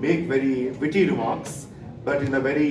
make very witty remarks but in a very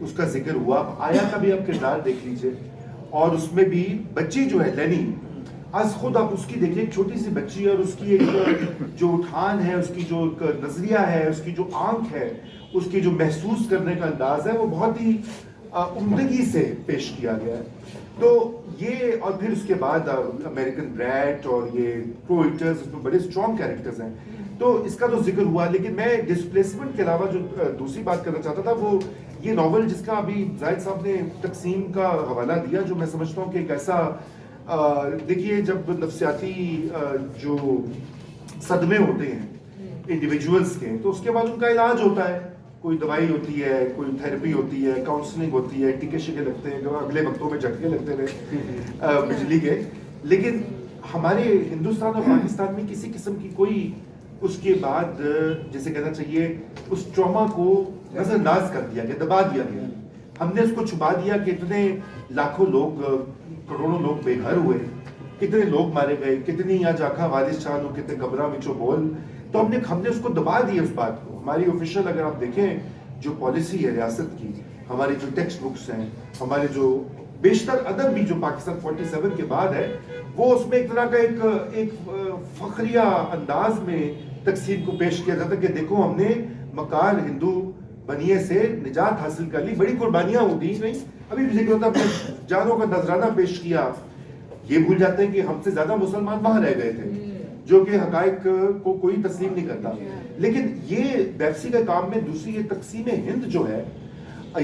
اس کا ذکر ہوا. آیا کا بھی آپ کردار دیکھ لیجئے, اور اس میں بھی بچی جو ہے لینی, از خود آپ اس کی دیکھیں, ایک چھوٹی سی بچی ہے, اور اس کی ایک جو اٹھان ہے, اس کی جو نظریہ ہے, اس کی جو آنکھ ہے, اس کی جو محسوس کرنے کا انداز ہے, وہ بہت ہی عمدگی سے پیش کیا گیا ہے. تو یہ, اور پھر اس کے بعد امریکن بریٹ اور یہ پروئٹرز, اس میں بڑے اسٹرانگ کیریکٹرز ہیں. تو اس کا تو ذکر ہوا, لیکن میں ڈسپلیسمنٹ کے علاوہ جو دوسری بات کرنا چاہتا تھا وہ یہ ناول جس کا ابھی زاہد صاحب نے تقسیم کا حوالہ دیا, جو میں سمجھتا ہوں کہ ایک ایسا, دیکھیے جب نفسیاتی جو صدمے ہوتے ہیں انڈیویجولز کے, تو اس کے بعد ان کا علاج ہوتا ہے, کوئی دوائی ہوتی ہے, کوئی تھیراپی ہوتی ہے, کاؤنسلنگ ہوتی ہے, ٹیکے شکے لگتے ہیں, اگلے وقتوں میں جھٹکے لگتے رہے بجلی کے. لیکن ہمارے ہندوستان اور پاکستان میں کسی قسم کی کوئی اس کے بعد جیسے کہنا چاہیے اس ٹراما کو نظر انداز کر دیا گیا, دبا دیا گیا. ہم نے اس کو چھپا دیا کہ اتنے لاکھوں لوگ, کروڑوں لوگ بے گھر ہوئے, کتنے لوگ مارے گئے, کتنی آج آنکھاں والد شاہ ہو, کتنے قبراں وچوں بول. تو ہم نے اس کو دبا دیا اس بات کو. ہماری آفیشیل اگر آپ دیکھیں جو پالیسی ہے ریاست کی, ہماری جو ٹیکسٹ بکس ہیں, ہمارے جو بیشتر ادب بھی جو پاکستان 47 کے بعد ہے, وہ اس میں ایک طرح کا ایک فخریہ انداز میں تقسیم کو پیش کیا جاتا کہ دیکھو ہم نے مکار ہندو بنیے سے نجات حاصل کر لی, بڑی قربانیاں ہوتی نہیں, ابھی بھی ذکر ہوتا اپنے جانوں کا نذرانہ پیش کیا. یہ بھول جاتے ہیں کہ ہم سے زیادہ مسلمان وہاں رہ گئے تھے, جو کہ حقائق کو کوئی تسلیم نہیں کرتا. لیکن یہ بیپسی کا کام میں دوسری یہ تقسیم ہند جو ہے,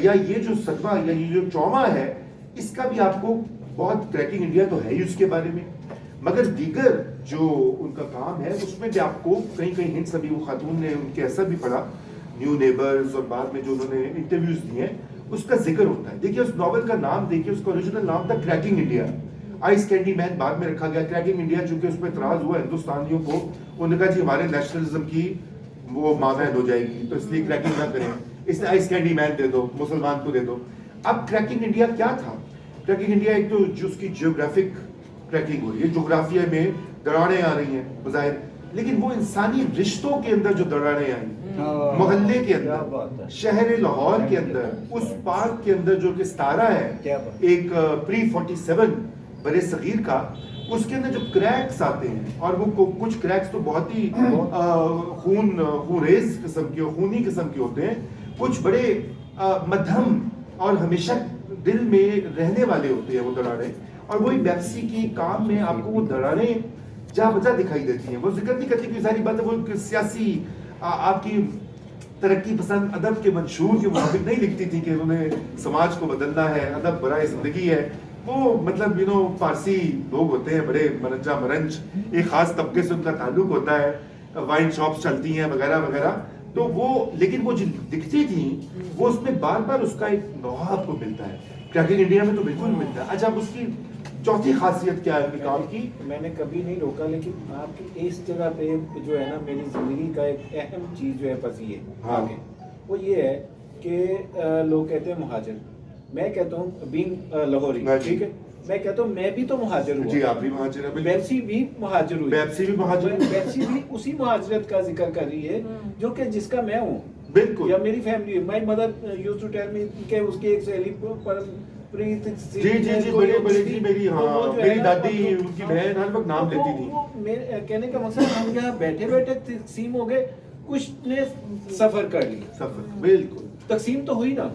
یا یہ جو صدمہ یا یہ جو ٹراما ہے, اس کا بھی آپ کو بہت, کریکنگ انڈیا تو ہے ہی اس کے بارے میں, مگر دیگر جو ان کا کام ہے اس میں بھی آپ کو کہیں کہیں ہنٹس, ابھی وہ خاتون نے ان کے اثر بھی پڑا, نیو نیبرز, اور بعد میں جو انہوں نے انٹرویوز دیے ہیں اس کا ذکر ہوتا ہے. دیکھیے اس ناول کا نام دیکھیے, اس کا اوریجنل نام تھا کریکنگ انڈیا. آئس کینڈی مین بعد میں رکھا گیا. کریکنگ انڈیا چونکہ اس پہ اعتراض ہوا ہندوستانیوں کو, انہوں نے کہا جی ہمارے نیشنلزم کی وہ مابین ہو جائے گی, تو اس لیے کریکنگ نہ کریں, اس نے آئس کینڈی مین دے دو, مسلمان کو دے دو. اب کریکنگ انڈیا کیا تھا؟ کریکنگ انڈیا ایک تو جو اس کی جیوگرافک کریکنگ ہو رہی ہے, جغرافیہ میں دراڑیں آ رہی ہیں بظاہر, لیکن وہ انسانی رشتوں کے اندر جو دراڑیں آئیں, محلے کے اندر, شہر لاہور کے اندر, اس پارک کے اندر جو کہ ستارہ ہے ایک پری 47 برے صغیر کا, اس کے اندر جو کریکس آتے ہیں, اور وہ کچھ کریکس تو بہت ہی خون ریز قسم کے, خونی قسم کے ہوتے ہیں, کچھ بڑے مدھم اور ہمیشہ دل میں رہنے والے ہوتے ہیں وہ دراڑیں. اور وہی بیپسی کی کام میں آپ کو وہ دراڑیں جا بجا دکھائی دیتی ہیں. وہ ذکر نہیں کرتی کہ ساری بات ہے, وہ سیاسی آپ کی ترقی پسند ادب کے منشور کے مطابق نہیں لکھتی تھی کہ انہوں نے سماج کو بدلنا ہے, ادب برائے زندگی ہے. وہ مطلب پارسی لوگ ہوتے ہیں بڑے مرنجا مرنج, ایک خاص طبقے سے ان کا تعلق ہوتا ہے, وائن شاپس چلتی ہیں وغیرہ وغیرہ. تو وہ, لیکن وہ جو دکھتی تھیں وہ اس میں بار بار اس کا ایک نوحہ آپ کو ملتا ہے. کریکنگ انڈیا میں تو بالکل ملتا ہے. اچھا, اب اس کی چوتھی خاصیت کیا ہے کام کی؟ میں نے کبھی نہیں روکا, لیکن آپ کی اس جگہ پہ جو ہے نا میری زندگی کا ایک اہم چیز جو ہے پھنسی ہے آگے, وہ یہ ہے کہ لوگ کہتے ہیں مہاجر, میں کہتا ہوں بینگ لاہوری, ٹھیک ہے, میں کہتا ہوں میں بھی تو مہاجر ہوں. جی آپ بھی مہاجر ہیں. بیپسی بھی مہاجر ہوئی, بیپسی بھی مہاجر, بیپسی بھی اسی مہاجرت کا ذکر کر رہی ہے جو کہ جس کا میں ہوں, بالکل, یا میری family. My mother used to tell me کہ اس کی ایک سہیلی پر جی میری دادی, ان کی بہن ہر وقت نام لیتی تھی. کہنے کا مقصد ہم یہاں بیٹھے بیٹھے تقسیم ہو گئے, کچھ نے سفر کر لیا. سفر بالکل تقسیم تو ہوئی نا.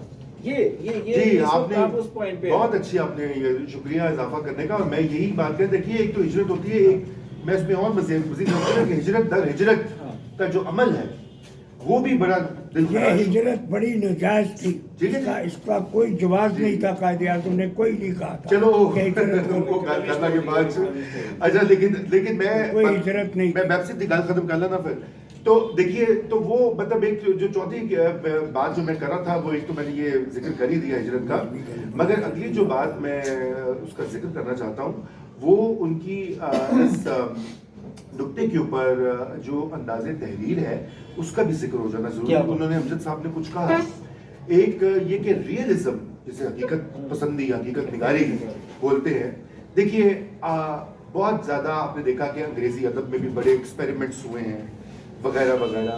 یہ جی آپ نے اس پوائنٹ پہ بہت اچھی, آپ نے شکریہ اضافہ کرنے کا. اور میں یہی بات کر, دیکھیے ایک تو ہجرت ہوتی ہے, ایک میں اس میں اور مزید کہ ہجرت در ہجرت کا جو عمل ہے وہ بھی بڑا یہ ہجرت بڑی نجائز تھی, اس کا کوئی جواز نہیں تھا, قائد اعظم نے کوئی نہیں کہا تھا. چلو وہ کرنا کے بعد, اچھا لیکن میں کوئی ہجرت نہیں, میں بیپسی کی گال ختم کر لینا پھر. تو دیکھیے, تو وہ مطلب ایک جو چوتھی بات جو میں کر رہا تھا, وہ ایک تو میں نے یہ ذکر کر ہی دیا ہجرت کا, مگر اگلی جو بات میں اس کا ذکر کرنا چاہتا ہوں وہ ان کی اس نقطے کے اوپر جو انداز تحریر ہے اس کا بھی ذکر ہو جانا ضروری ہے. انہوں نے امجد صاحب نے کچھ کہا, ایک یہ کہ ریئلزم جسے حقیقت پسندی, حقیقت نگاری بولتے ہیں. دیکھیے بہت زیادہ آپ نے دیکھا کہ انگریزی ادب میں بھی بڑے ایکسپیریمنٹس ہوئے ہیں وغیرہ وغیرہ.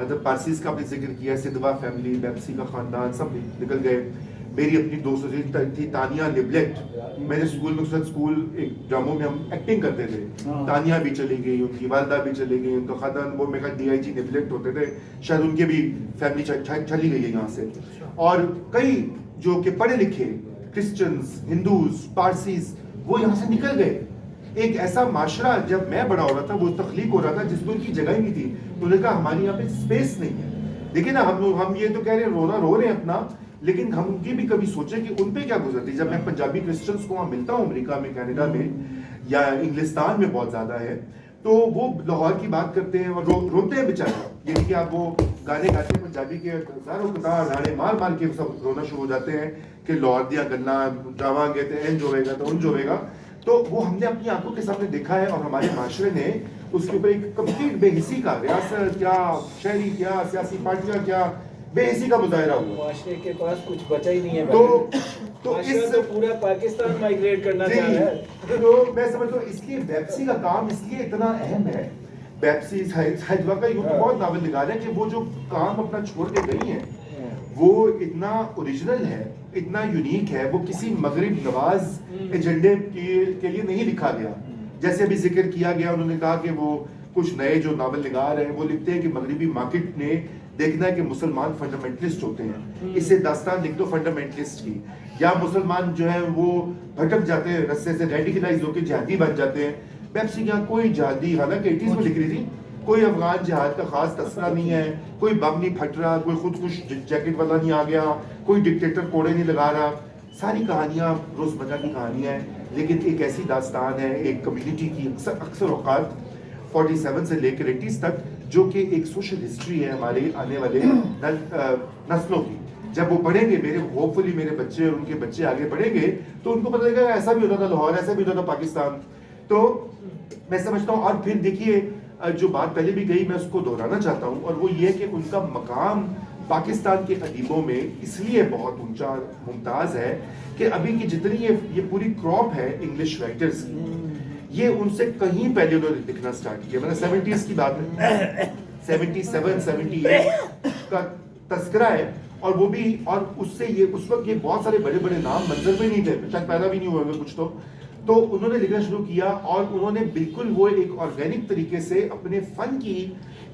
مطلب پارسیز کا آپ نے ذکر کیا, سدھوا فیملی, بیپسی کا خاندان, سب نکل گئے. میری اپنی دوست تھی تانیہ نیبلیکٹ, میرے اسکول میں اسکول ایک ڈراموں میں ہم ایکٹنگ کرتے تھے, تانیہ بھی چلی گئی, ان کی والدہ بھی چلی گئی, ان کا خاندان وہ میرا DIG نیبلیکٹ ہوتے تھے, شاید ان کے بھی فیملی چلی گئی ہے یہاں سے. اور کئی جو کہ پڑھے لکھے کرسچنز, ہندوز, پارسیز وہ یہاں سے نکل گئے. ایک ایسا معاشرہ جب میں بڑا ہو رہا تھا وہ تخلیق ہو رہا تھا جس میں ان کی جگہ ہی نہیں تھی. انہوں نے کہا ہماری یہاں پہ اسپیس نہیں ہے. دیکھیں نا, ہم یہ تو کہہ رہے ہیں رونا رو رہے ہیں اپنا, لیکن ہم یہ بھی کبھی سوچیں کہ ان پہ کیا گزرتی. جب میں پنجابی کرسچنس کو وہاں ملتا ہوں امریکہ میں, کینیڈا میں یا انگلستان میں بہت زیادہ ہے, تو وہ لاہور کی بات کرتے ہیں اور روتے ہیں بیچارے. یعنی کہ آپ وہ گانے گاتے ہیں پنجابی کے, ہزاروں قطار گانے مار مار کے سب رونا شروع ہو جاتے ہیں کہ لاہور دیا گنا ڈراواں گے تو انج ہوئے گا تو انج ہوئے گا. تو وہ ہم نے اپنی آنکھوں کے سامنے دیکھا ہے, اور ہمارے معاشرے نے اس کے اوپر ایک کمپلیٹ بے حسی کا, ریاست کیا, شہری کیا, سیاسی پارٹیاں کیا, بے حسی کا مظاہرہ ہوا. معاشرے کے پاس کچھ بچا ہی نہیں ہے. تو اس پورا پاکستان مائگریٹ کرنا چاہ رہا ہے. تو میں سمجھتا ہوں اس لیے بیپسی کا کام اس لیے اتنا اہم ہے. بیپسی ہجوا کا بہت ناول نگار ہے کہ وہ جو کام اپنا چھوڑ کے گئی ہیں وہ اتنا اوریجنل ہے, اتنا یونیک ہے, وہ کسی مغرب نواز ایجنڈے کے لیے نہیں لکھا گیا. جیسے ابھی ذکر کیا گیا, انہوں نے کہا کہ وہ کچھ نئے جو ناول نگار ہیں وہ لکھتے ہیں کہ مغربی مارکیٹ نے دیکھنا ہے کہ مسلمان فنڈامنٹلسٹ ہوتے ہیں, اس سے داستان لکھ دو فنڈامنٹلسٹ کی, یا مسلمان جو ہے وہ بھٹک جاتے ہیں رستے سے, ریڈیکلائز ہو کے جہادی بن جاتے ہیں. پیپسی کا کوئی جہادی, حالانکہ 80s میں لکھ رہی تھی, کوئی افغان جہاد کا خاص تذکرہ نہیں ہے, کوئی بم نہیں پھٹ رہا, کوئی خودکش جیکٹ والا نہیں آ گیا, کوئی ڈکٹیٹر کوڑے نہیں لگا رہا. ساری کہانیاں روزمرہ کی کہانیاں ہیں, لیکن ایک ایسی داستان ہے ایک کمیونٹی کی اکثر اوقات 47 سے لے کر 80s تک, جو کہ ایک سوشل ہسٹری ہے ہمارے آنے والے نسلوں کی. جب وہ پڑھیں گے, میرے ہوپ فلی میرے بچے اور ان کے بچے آگے بڑھیں گے تو ان کو پتہ لگے گا ایسا بھی ہوتا تھا لاہور, ایسا بھی ہوتا تھا پاکستان. تو میں سمجھتا ہوں, اور پھر دیکھیے جو بات پہلے بھی گئی میں اس کو دہرانا چاہتا ہوں, اور وہ یہ کہ ان کا مقام پاکستان کے ادیبوں میں اس لیے بہت اونچا ممتاز ہے کہ ابھی کی جتنی یہ پوری کراپ ہے انگلش رائٹرز کی, یہ ان سے کہیں پہلے انہوں نے لکھنا سٹارٹ کیا. میں نے 70s کی بات ہے, 77 78 کا تذکرہ ہے, اور وہ بھی, اور اس سے یہ اس وقت یہ بہت سارے بڑے بڑے نام منظر پہ نہیں تھے, شاید پیدا بھی نہیں ہوئے گے کچھ. تو انہوں نے لکھنا شروع کیا, اور انہوں نے بالکل وہ ایک آرگینک طریقے سے اپنے فن کی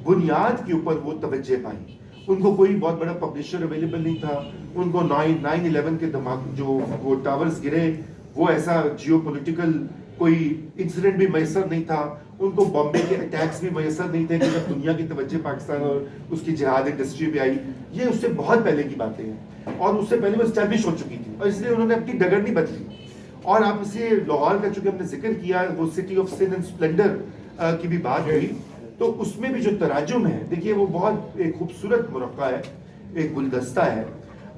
بنیاد کے اوپر وہ توجہ پائی. ان کو کوئی بہت بڑا پبلشر اویلیبل نہیں تھا, ان کو 9/11 کے دھماکے جو وہ ٹاورز گرے وہ ایسا جیو پولیٹیکل کوئی انسیڈنٹ بھی میسر نہیں تھا, ان کو بامبے کے اٹیکس بھی میسر نہیں تھے کہ جب دنیا کی توجہ پاکستان اور اس کی جہاد انڈسٹری پہ آئی. یہ اس سے بہت پہلے کی باتیں ہیں, اور اس سے پہلے وہ اسٹیبلش ہو چکی تھی, اور اس لیے انہوں نے اپنی ڈگر نہیں بدلی. اور آپ اسے لاہور کا چونکہ ہم نے ذکر کیا, وہ city of sun and splendour کی بھی بات ہوئی, تو اس میں بھی جو تراجم ہے دیکھیے وہ بہت ایک خوبصورت مرقع ہے, ایک گلدستہ ہے.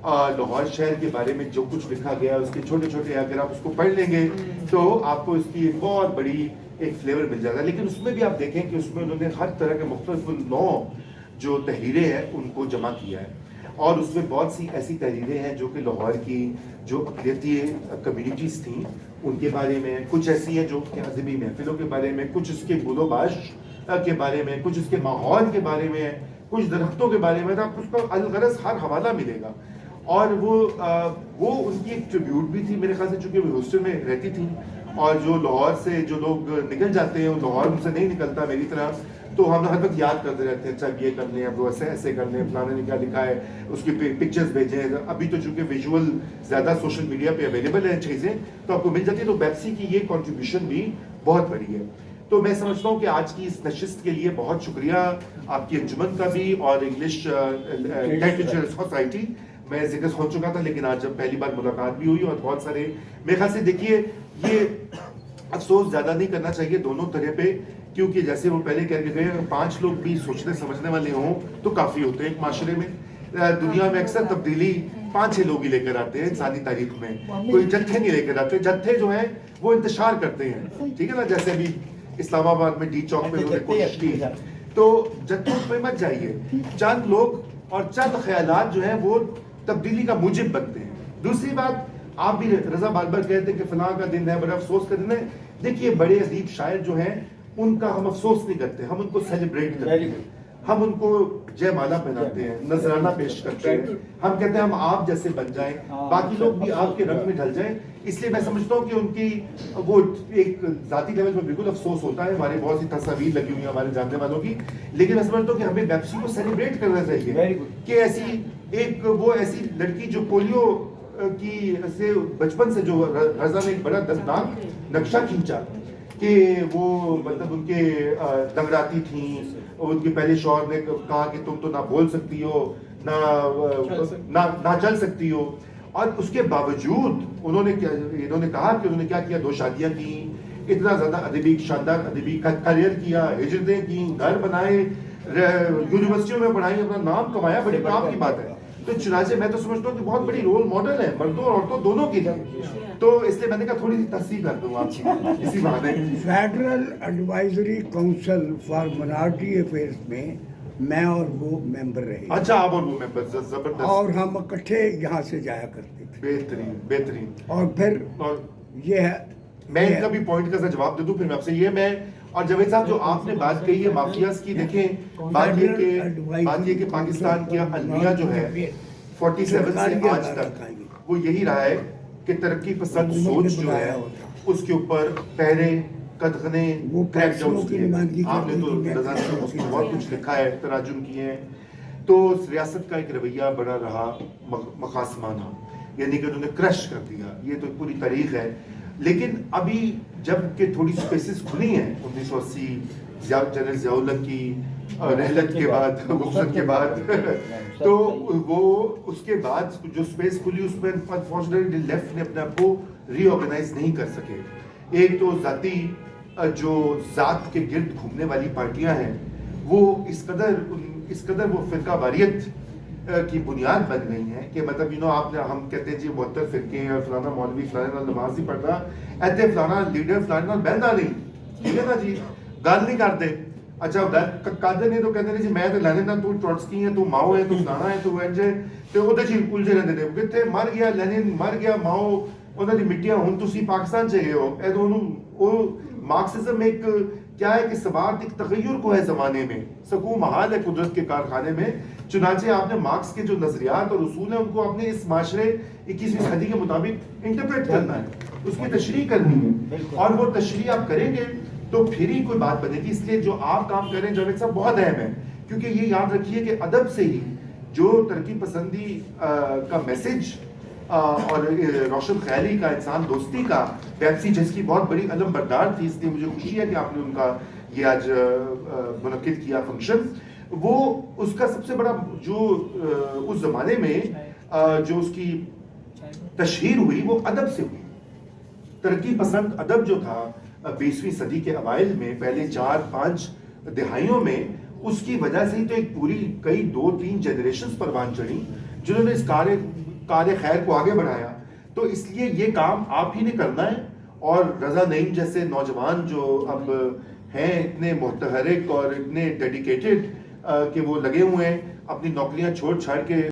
لاہور شہر کے بارے میں جو کچھ لکھا گیا اس کے چھوٹے چھوٹے, اگر آپ اس کو پڑھ لیں گے تو آپ کو اس کی ایک بہت بڑی ایک فلیور مل جاتا ہے. لیکن اس میں بھی آپ دیکھیں کہ اس میں انہوں نے ہر طرح کے مختلف نوع جو تحریریں ہیں ان کو جمع کیا ہے, اور اس میں بہت سی ایسی تحریریں ہیں جو کہ لاہور کی جو اقلیتی کمیونٹیز تھیں ان کے بارے میں, کچھ ایسی ہیں جو کہ ادبی محفلوں کے بارے میں, کچھ اس کے بود و باش کے بارے میں, کچھ اس کے ماحول کے بارے میں, کچھ درختوں کے بارے میں. آپ اس کا الغرض ہر حوالہ ملے گا. اور وہ ان کی ایک ٹریبیوٹ بھی تھی میرے خیال سے, چونکہ وہ ہاسٹل میں رہتی تھیں, اور جو لاہور سے جو لوگ نکل جاتے ہیں لاہور ان سے نہیں نکلتا میری طرح, تو ہم ہر وقت یاد کرتے رہتے ہیں اچھا یہ کر لیں, اب وہ ایسے کر لیں, فلانے نے کیا لکھا ہے, اس کی پکچرز بھیجیں. ابھی تو چونکہ ویژول زیادہ سوشل میڈیا پہ اویلیبل ہیں چیزیں تو آپ کو مل جاتی ہے, تو بیپسی کی یہ کنٹریبیوشن بھی بہت بڑی ہے. تو میں سمجھتا ہوں کہ آج کی اس نشست کے لیے بہت شکریہ آپ کی انجمن کا بھی, اور انگلش لٹریچر سوسائٹی. میں ذکر ہو چکا تھا لیکن آج جب پہلی بار ملاقات بھی ہوئی, اور بہت سارے میرے خیال سے دیکھیے یہ افسوس زیادہ نہیں کرنا چاہیے دونوں طرح پہ, کیونکہ جیسے وہ پہلے کہہ کے گئے اگر 5 لوگ بھی سوچنے سمجھنے والے ہوں تو کافی ہوتے ہیں ایک معاشرے میں. دنیا میں اکثر تبدیلی 5-6 لوگ ہی لے کر آتے ہیں انسانی تاریخ میں, کوئی جتھے نہیں لے کر آتے. جتھے جو ہیں وہ انتشار کرتے ہیں, ٹھیک ہے نا, جیسے ابھی اسلام آباد میں ڈی چوک پہ انہوں نے کوشش کی, تو جتھوں پہ مت جائیے. چند لوگ اور چند خیالات جو ہیں وہ تبدیلی کا موجب بنتے ہیں. دوسری بات, آپ بھی رضا بار بار کہتے ہیں کہ فلاں کا دن ہے, بڑا افسوس کا دن ہے. دیکھیے بڑے عظیم شاعر جو ہیں ان کا ہم افسوس نہیں کرتے, ہم ان کو سیلیبریٹ کرتے ہیں. ہم ان کو جے مالا پہناتے ہیں, نذرانہ پیش کرتے ہیں, ہم کہتے ہیں ہم آپ جیسے بن جائیں, باقی لوگ بھی آپ کے رنگ میں ڈھل جائیں. اس لیے میں سمجھتا ہوں کہ ان کی وہ ایک ذاتی لیول پر بالکل افسوس ہوتا ہے. ہماری بہت سی تصاویر لگی ہوئی ہیں ہمارے جاننے والوں کی, لیکن میں سمجھتا ہوں کہ ہمیں پیپسی کو سیلیبریٹ کرنا چاہیے کہ ایسی ایک وہ ایسی لڑکی جو پولیو کی سے بچپن سے جو رضا نے ایک بڑا دردناک نقشہ کھینچا کہ وہ مطلب ان کے لنگڑاتی تھیں, ان کے پہلے شوہر نے کہا کہ تم تو نہ بول سکتی ہو نہ چل سکتی ہو, اور اس کے باوجود انہوں نے کہا کہ انہوں نے کیا کیا, 2 شادیاں کی, اتنا زیادہ ادبی شاندار ادبی کیریئر کیا, ہجرتیں کی, گھر بنائے, یونیورسٹیوں میں پڑھائی, اپنا نام کمایا, بڑے کام کی بات ہے. تو چنانچہ میں تو سمجھتا ہوں کہ بہت بڑی رول ماڈل ہے مردوں اور عورتوں دونوں کے لیے. تو اس لیے میں نے کہا تھوڑی سی تصحیح کر دوں آپ کی اسی بہانے. Federal advisory council for minority affairs میں میں اور وہ ممبر رہے. اچھا, آپ اور وہ ممبر زبردست. اور ہم اکٹھے یہاں سے جایا کرتے تھے. بہترین بہترین. اور پھر یہ ہے, میں ان کا بھی پوائنٹ کا جواب دے دوں پھر میں آپ سے. یہ میں اور جاوید صاحب جو آپ نے بات کہی ہے مافیاز کی, دیکھیں بات یہ کہ پاکستان کی المیہ جو ہے 47 سے آج تک وہ یہی رہا ہے کہ ترقی پسند سوچ جو ہے اس کے اوپر پہرے قدغنے کریک ڈاؤنز کیے. آپ نے تو رضا نے اس میں بہت کچھ لکھا ہے, تراجم کیے ہیں. تو ریاست کا ایک رویہ بڑا رہا مخاصمانہ, یعنی کہ انہوں نے کرش کر دیا. یہ تو پوری تاریخ ہے. لیکن ابھی جب کہ تھوڑی سپیسز کھلی ہیں 1980 جنرل ضیاء الحق کی رحلت کے بعد, رخصت کے بعد, تو وہ اس کے بعد جو سپیس کھلی اس میں انفارچونیٹلی لیفٹ نے اپنے آپ کو ری آرگنائز نہیں کر سکے. ایک تو ذاتی جو ذات کے گرد گھومنے والی پارٹیاں ہیں وہ اس قدر وہ فرقہ واریت کی بنیاد بن گئی ہیں کہ مطلب آپ نے, ہم کہتے ہیں جی 72 فرقے ہیں اور فلانا مولوی فلانا نماز نہیں پڑھتا, ایسے فلانا لیڈر فلانا بہنا نہیں, ٹھیک ہے نا جی, گل نہیں کرتے. اچھا کرتے نہیں تو کہتے ہیں جی میں تو لینن ہاں, تو ٹروٹسکی ہے, تو ماؤ ہے, تو فلانا ہے, تو وینج ہے, تو وہ الجھے رہتے ہیں. کتنے مر گیا لینن, مر گیا ماؤ, انہوں نے مٹیاں ہوں تسی پاکستان چاہیے ہو. اے تو مارکسزم ایک کیا ہے کہ سوات ایک تغیر کو ہے زمانے میں, سکون محال ہے قدرت کے کارخانے میں. چنانچہ آپ نے مارکس کے جو نظریات اور اصول ہیں ان کو اپنے اس معاشرے 21ویں صدی کے مطابق انٹرپریٹ کرنا ہے, اس کی تشریح کرنی ہے, اور وہ تشریح آپ کریں گے تو پھر ہی کوئی بات بنے گی. اس لیے جو آپ کام کر رہے ہیں جاوید صاحب بہت اہم ہے, کیونکہ یہ یاد رکھیے کہ ادب سے ہی جو ترقی پسندی کا میسج اور روشن خیالی کا, انسان دوستی کا, پیپسی جس کی بہت بڑی علم بردار تھی, اس لیے مجھے خوشی ہے کہ آپ نے ان کا یہ آج منعقد کیا فنکشن. وہ اس کا سب سے بڑا جو اس زمانے میں جو اس کی تشہیر ہوئی وہ ادب سے ہوئی. ترقی پسند ادب جو تھا 20ویں صدی کے اوائل میں, پہلے 4-5 دہائیوں میں, اس کی وجہ سے ہی تو ایک پوری کئی 2-3 جنریشنز پروان چڑھی جنہوں نے اس کار خیر کو آگے بڑھایا. تو اس لیے یہ کام آپ ہی نے کرنا ہے, اور رضا نعیم جیسے نوجوان جو اب ہیں اتنے متحرک اور اتنے ڈیڈیکیٹڈ کہ وہ لگے ہوئے ہیں اپنی نوکریاں چھوڑ چھاڑ کے